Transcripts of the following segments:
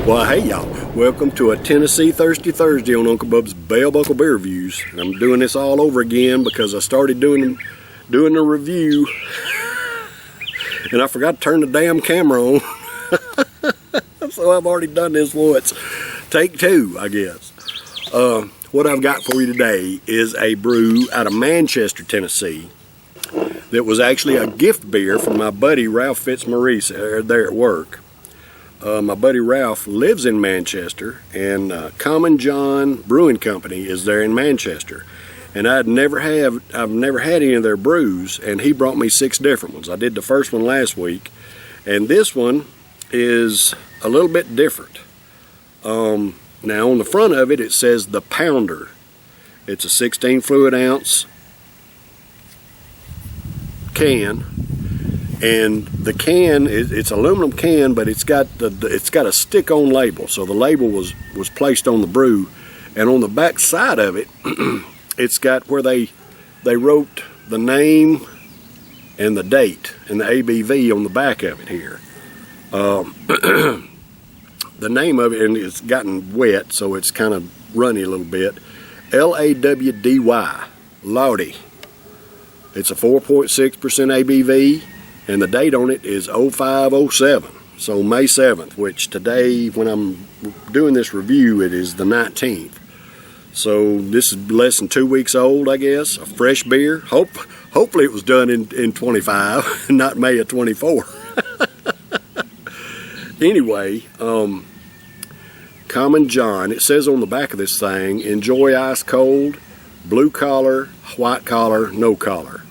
Well, hey y'all, welcome to a Tennessee Thirsty Thursday on Uncle Bub's Bell Buckle Beer Reviews. And I'm doing this all over again because I started doing the review and I forgot to turn the damn camera on. So I've already done this once. Take two, I guess. What I've got for you today is a brew out of Manchester, Tennessee that was actually a gift beer from my buddy Ralph Fitzmaurice there at work. My buddy Ralph lives in Manchester, and Common John Brewing Company is there in Manchester. And I've never had any of their brews, and he brought me 6 different ones. I did the first one last week, and this one is a little bit different. Now on the front of it, it says the Pounder. It's a 16 fluid ounce can. And the can, it's aluminum can, but it's got a stick-on label. So the label was placed on the brew, and on the back side of it, it's got where they wrote the name and the date and the ABV on the back of it here. The name of it, and it's gotten wet, so it's kind of runny a little bit. Lawdy, Lawdy. It's a 4.6% ABV. And the date on it is 0507, so May 7th, which today, when I'm doing this review, it is the 19th. So this is less than 2 weeks old, I guess, a fresh beer. Hopefully it was done in 25, not May of 24. Anyway, Common John, it says on the back of this thing, enjoy ice cold, blue collar, white collar, no collar.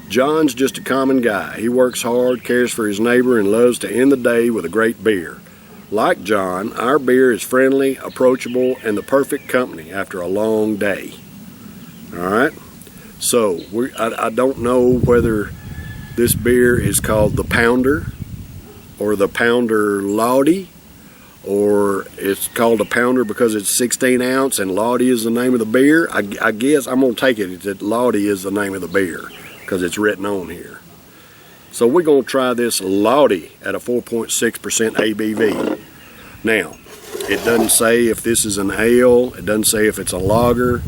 John's just a common guy. He works hard, cares for his neighbor, and loves to end the day with a great beer. Like John, our beer is friendly, approachable, and the perfect company after a long day. Alright? So, I don't know whether this beer is called the Pounder, or the Pounder Lawdy, or it's called a Pounder because it's 16 ounce and Lawdy is the name of the beer. I guess I'm going to take it that Lawdy is the name of the beer, because it's written on here. So we're going to try this Lawdy at a 4.6% ABV. Now, it doesn't say if this is an ale, it doesn't say if it's a lager,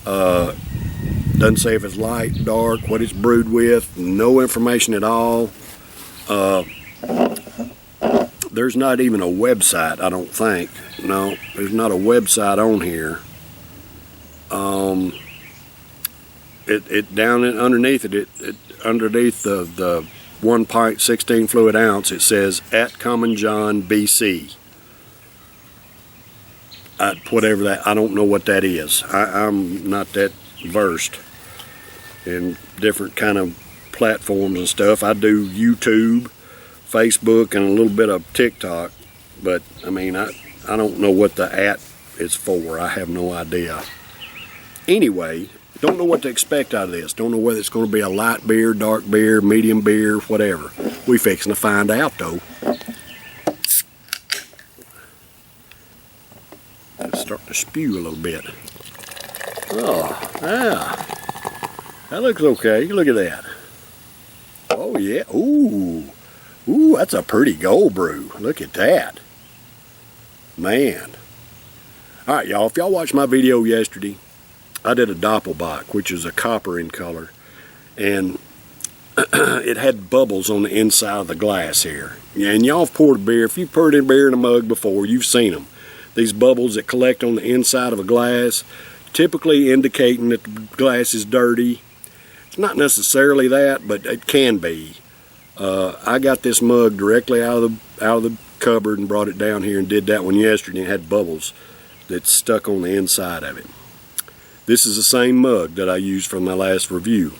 doesn't say if it's light, dark, what it's brewed with, no information at all. There's not even a website, I don't think. No, there's not a website on here. It down underneath it, underneath the 1 pint 16 fluid ounce, it says at Common John BC. Whatever that, I don't know what that is. I'm not that versed in different kind of platforms and stuff. I do YouTube, Facebook, and a little bit of TikTok, but I mean I don't know what the at is for. I have no idea. Anyway, don't know what to expect out of this. Don't know whether it's going to be a light beer, dark beer, medium beer, whatever. We fixing to find out though. It's starting to spew a little bit. Oh, yeah. That looks okay. Look at that. Oh yeah. Ooh, that's a pretty gold brew. Look at that. Man. All right, y'all. If y'all watched my video yesterday, I did a Doppelbock, which is a copper in color, and it had bubbles on the inside of the glass here. And y'all have poured beer. If you've poured in beer in a mug before, you've seen them. These bubbles that collect on the inside of a glass, typically indicating that the glass is dirty. It's not necessarily that, but it can be. I got this mug directly out of the cupboard and brought it down here and did that one yesterday, and it had bubbles that stuck on the inside of it. This is the same mug that I used from my last review.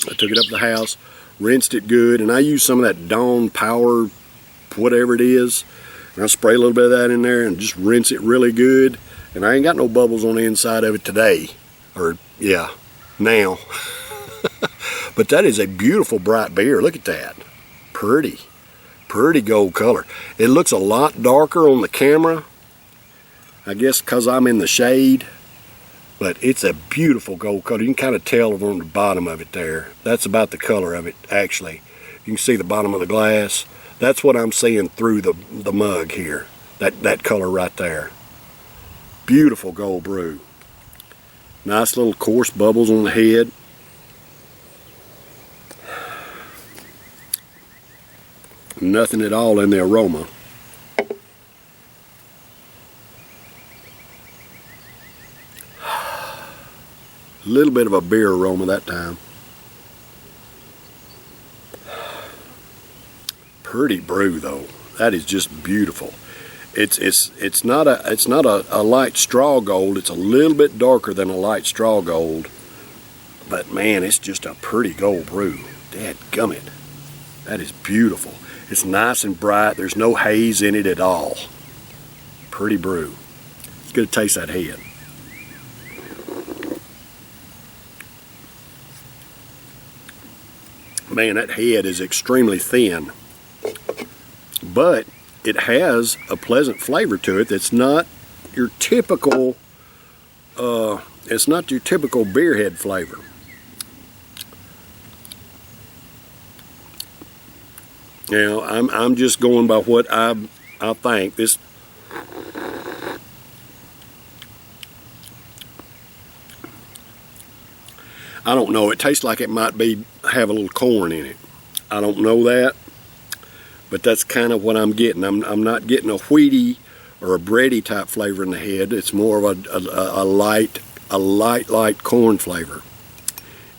I took it up to the house, rinsed it good, and I used some of that Dawn Power, whatever it is, and I spray a little bit of that in there and just rinse it really good. And I ain't got no bubbles on the inside of it today, or yeah, now. But that is a beautiful bright beer. Look at that. Pretty gold color. It looks a lot darker on the camera, I guess because I'm in the shade. But it's a beautiful gold color. You can kind of tell on the bottom of it there. That's about the color of it, actually. You can see the bottom of the glass. That's what I'm seeing through the mug here. That color right there. Beautiful gold brew. Nice little coarse bubbles on the head. Nothing at all in the aroma. A little bit of a beer aroma that time. Pretty brew though. That is just beautiful. It's not a light straw gold. It's a little bit darker than a light straw gold. But man, it's just a pretty gold brew. Dadgummit. That is beautiful. It's nice and bright. There's no haze in it at all. Pretty brew. Let's get a taste of that head. Man, that head is extremely thin, but it has a pleasant flavor to it that's not your typical it's not your typical beer head flavor. You know, I'm just going by what I think. This I don't know. It tastes like it might have a little corn in it. I don't know that, but that's kind of what I'm getting. I'm not getting a wheaty or a bready type flavor in the head. It's more of a light corn flavor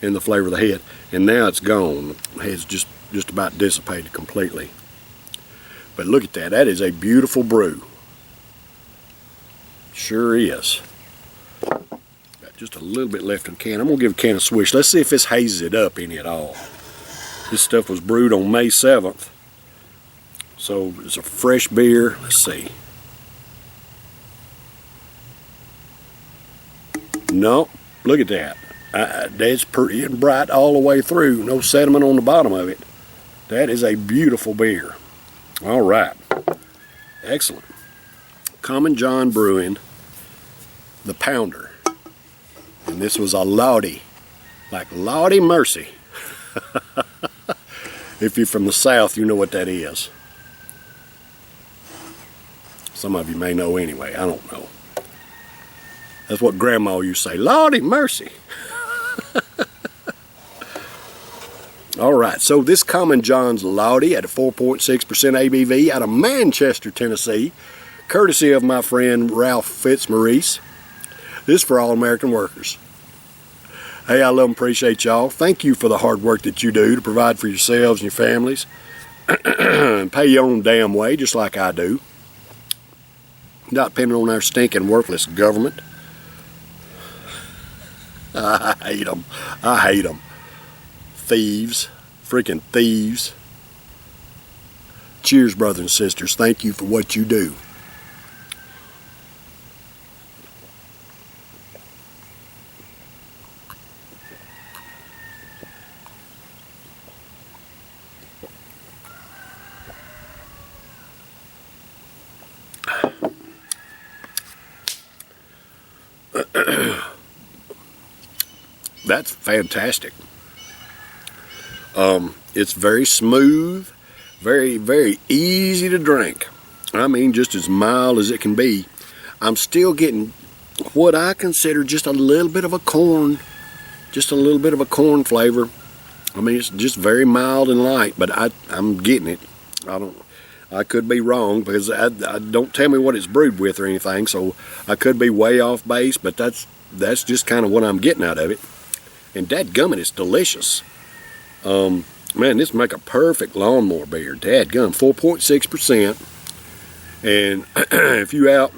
in the flavor of the head. And now it's gone. The head's just about dissipated completely. But look at that. That is a beautiful brew. Sure is. Just a little bit left in the can. I'm going to give a can a swish. Let's see if this hazes it up any at all. This stuff was brewed on May 7th. So it's a fresh beer. Let's see. No, look at that. That's pretty and bright all the way through. No sediment on the bottom of it. That is a beautiful beer. All right. Excellent. Common John Brewing, the Pounder. And this was a Lawdy, like Lawdy mercy. If you're from the South, you know what that is. Some of you may know anyway, I don't know. That's what Grandma used to say, Lawdy mercy. All right, so this Common John's Lawdy at a 4.6% ABV out of Manchester, Tennessee, courtesy of my friend Ralph Fitzmaurice. This is for all American workers. Hey, I love and appreciate y'all. Thank you for the hard work that you do to provide for yourselves and your families. Pay your own damn way, just like I do. Not depending on our stinking, worthless government. I hate them. I hate them. Thieves. Freaking thieves. Cheers, brothers and sisters. Thank you for what you do. That's fantastic. It's very smooth, very easy to drink. I mean, just as mild as it can be. I'm still getting what I consider just a little bit of a corn flavor. I mean, it's just very mild and light, but I'm getting it. I could be wrong because I don't tell me what it's brewed with or anything, so I could be way off base, but that's just kind of what I'm getting out of it. And dadgummit, it's delicious. Man, this would make a perfect lawnmower beer. Dadgum, 4.6%. And if you out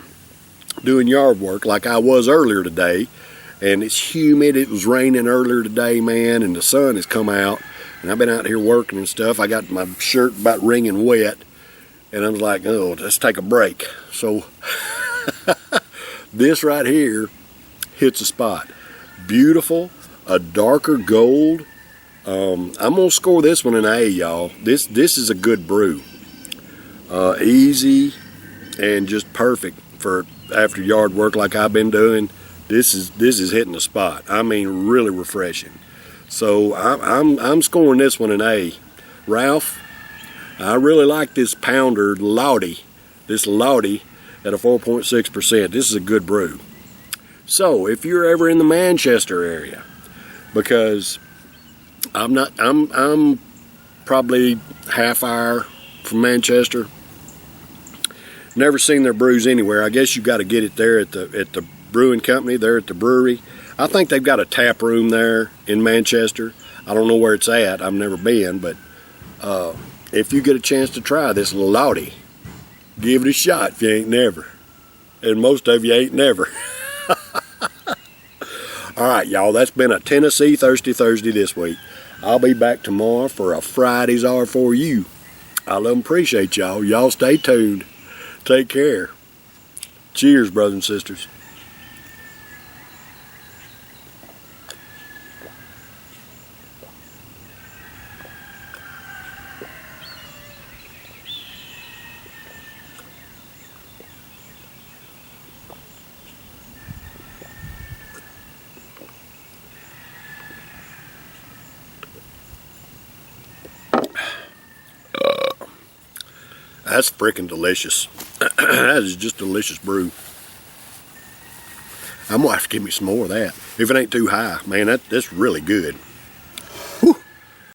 doing yard work like I was earlier today, and it's humid, it was raining earlier today, man, and the sun has come out, and I've been out here working and stuff. I got my shirt about wringing wet, and I was like, oh, let's take a break. So this right here hits a spot. Beautiful. A darker gold. I'm gonna score this one an A, y'all. This is a good brew. Easy and just perfect for after yard work like I've been doing. This is hitting the spot. I mean, really refreshing. So I'm scoring this one an A. Ralph, I really like this Pounder Lawdy. This Lawdy. at a 4.6%. This is a good brew. So if you're ever in the Manchester area, because I'm probably half hour from Manchester. Never seen their brews anywhere. I guess you got to get it there at the brewing company, there at the brewery. I think they've got a tap room there in Manchester. I don't know where it's at. I've never been, but if you get a chance to try this Lawdy, give it a shot if you ain't never. And most of you ain't never. All right, y'all, that's been a Tennessee Thirsty Thursday this week. I'll be back tomorrow for a Fridays Are For You. I love and appreciate y'all. Y'all stay tuned. Take care. Cheers, brothers and sisters. That's freaking delicious. That is just delicious brew. I'm gonna have to give me some more of that. If it ain't too high, man, that's really good.